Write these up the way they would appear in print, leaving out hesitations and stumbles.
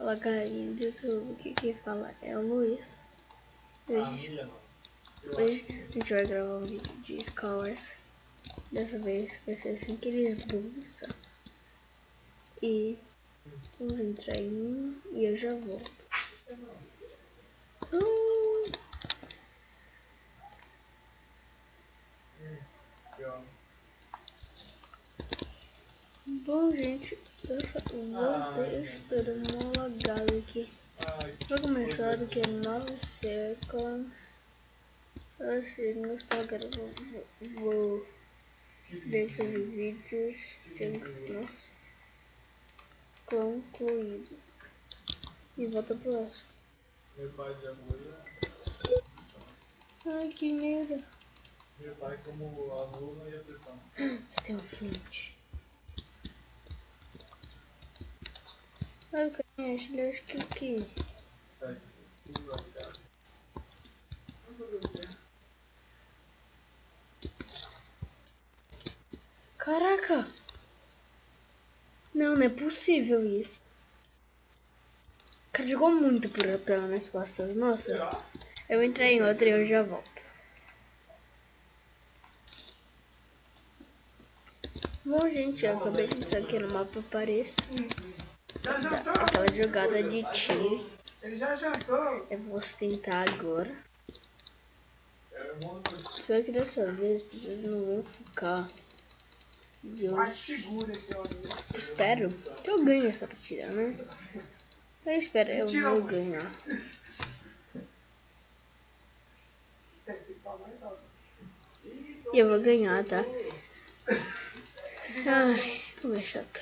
Fala galerinha do YouTube, que quem fala é o Luiz. Hoje a gente vai gravar um vídeo de Skywars. Dessa vez vai ser sem aqueles bugs, tá? E vamos entrar em um e eu já volto. Bom, gente, eu só voltei, estou dando uma lagada aqui. Vou começar do que é 9 seconds. Eu achei que gostou, agora vou deixar os vídeos nossa, concluído. E volta pro próximo. Meu pai de agulha. Ai, que merda. Meu pai como aluno ia prestando. Tem um flint. Ai, carinha, acho que aqui. Caraca! Não é possível isso. Carregou muito pela minhas costas. Nossa, eu entrei em outra e eu já volto. Bom, gente, eu acabei de entrar aqui no mapa Paris. Aquela jogada de tiro. Ele já jantou. Eu vou tentar agora. Só que dessa vez vocês não vão ficar. Mais seguro esse homem. Espero que eu ganhe essa partida, né? Eu espero, eu vou ganhar. E eu vou ganhar, tá? Ai, como é chato.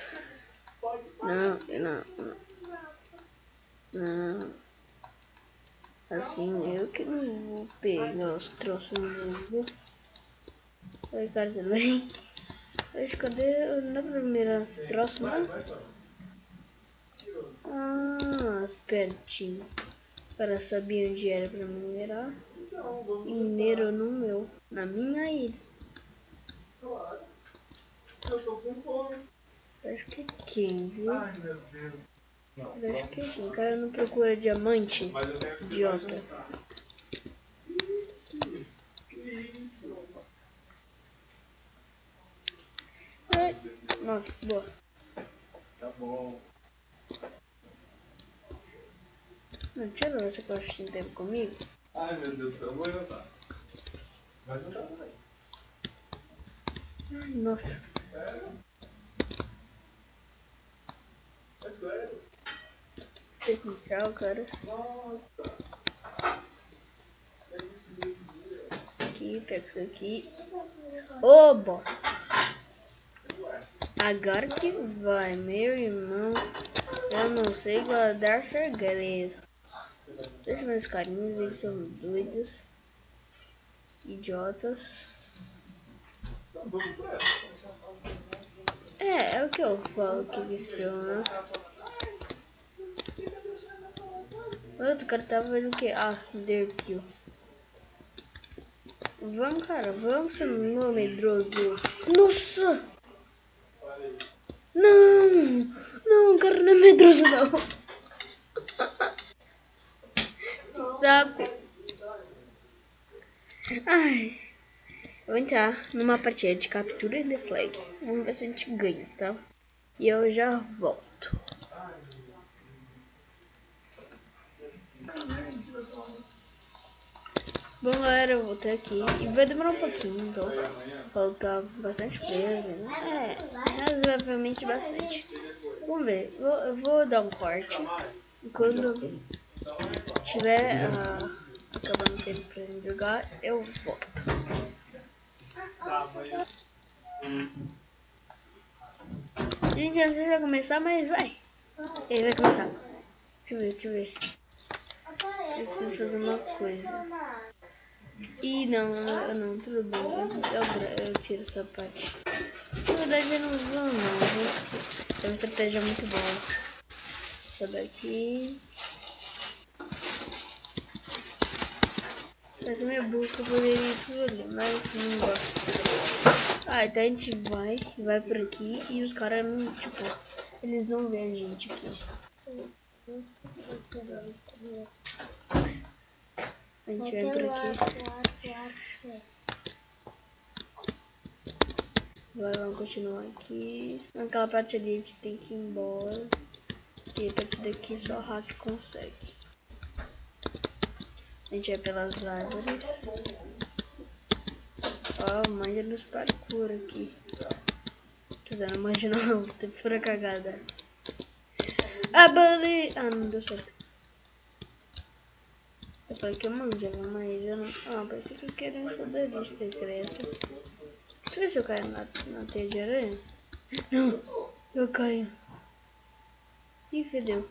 Não. Assim, eu que não vou pegar os troços mesmo. Oi, cara, tudo bem? Mas cadê? Na primeira troço, não? Ah, pertinho. Para saber onde era pra minerar. E minerou no meu, na minha ilha. Eu tô com fome. Acho que é quem, viu? Ai, meu Deus. Não, Acho que é quem. O cara não procura diamante. mas eu tenho que Idiota. Isso. É. Nossa, boa. Tá bom. Não tira você que eu acho que tem tempo comigo. Ai, meu Deus do céu, eu vou jantar. Vai jantar também. Ai, nossa. Sério? É sério? Tchau, cara. Nossa. Aqui, pega isso aqui. Ô, bosta. Agora que vai, meu irmão. Eu não sei guardar segredo. Deixa meus carinhos, eles são doidos. Idiotas. É o que eu falo que eles são, né? O outro cara tava vendo o que? Ah, deu kill. Vamos, cara, vamos, seu meu medroso. Nossa! Não, cara, não é medroso, não. Saco. Ai. Eu vou entrar numa partida de capturas de flag. Vamos ver se a gente ganha, tá? E eu já volto. Bom, galera, eu voltei aqui e vai demorar um pouquinho, então falta bastante peso, né? Razoavelmente bastante. Vamos ver, eu vou dar um corte e quando tiver acabando o tempo pra gente jogar, eu volto. Gente, eu não sei se vai começar, mas vai. Ele vai começar. Deixa eu ver. Eu preciso fazer uma coisa. Ih, não, tudo bem. Eu tiro essa parte. Na verdade, eu não vou, não. É uma estratégia muito boa. Essa daqui. Essa minha boca poderia ir tudo ali, mas não gosto. Ah, então a gente vai por aqui e os caras não, tipo, eles não veem a gente aqui. A gente vem por aqui. Agora vamos continuar aqui. Naquela parte ali a gente tem que ir embora. E a partir daqui só o hack consegue. A gente vai pelas árvores. Ó, manja dos parkour aqui. Tô usando manja não, tem pura cagada. Não deu certo. Eu falei que eu manjava, mas eu não. Ah, parece que eu quero um poder secreto. Deixa eu ver se eu caio na teia de aranha. Não, eu caio. Ih, fedeu.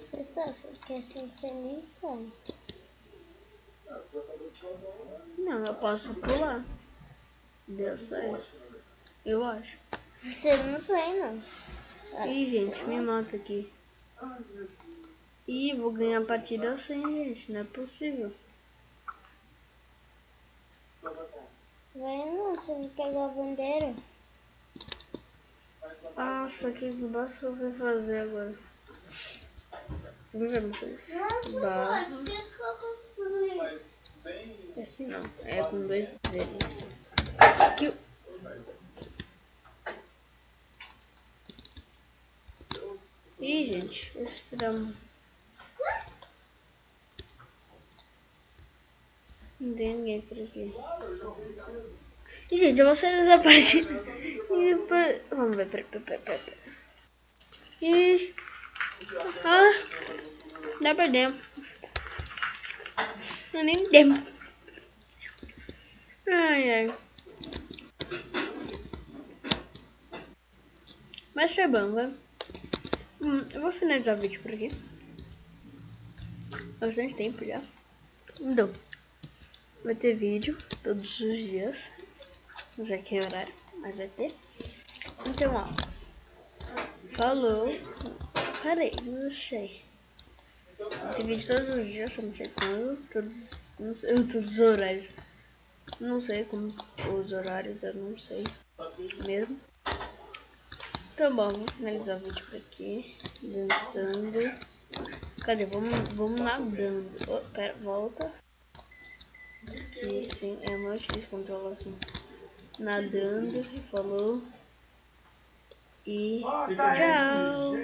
Você sabe que assim você nem sai. Não, eu posso pular. Deu certo. Eu acho. Você não sai, não. Ih, gente, me mata aqui. Ih, vou ganhar a partida assim, gente. Não é possível. Vai não, você não pegou a bandeira. Nossa, que bosta que eu vou fazer agora? Vamos ver uma coisa. Barra. É assim não. É com dois deles. Ih, gente. Deixa eu tirar um. Não tem ninguém por aqui. Ih, gente, eu vou sair dessa partida. Vamos ver, pera. Ih. Dá pra dentro. Não nem tempo. Ai. Mas foi bom, vai. Eu vou finalizar o vídeo por aqui. Bastante tempo já. Então, vai ter vídeo todos os dias. Não sei que horário, mas vai ter. Então, ó. Falou. Parei, não sei. Vai ter vídeo todos os dias, eu não sei quando. Não sei todos os horários. Não sei como os horários, eu não sei mesmo. Tá bom, vou finalizar o vídeo por aqui. Dançando. Cadê? Vamos nadando. Oh, pera, volta. Aqui, sim, é mais difícil controlar assim. Nadando, falou. E tchau.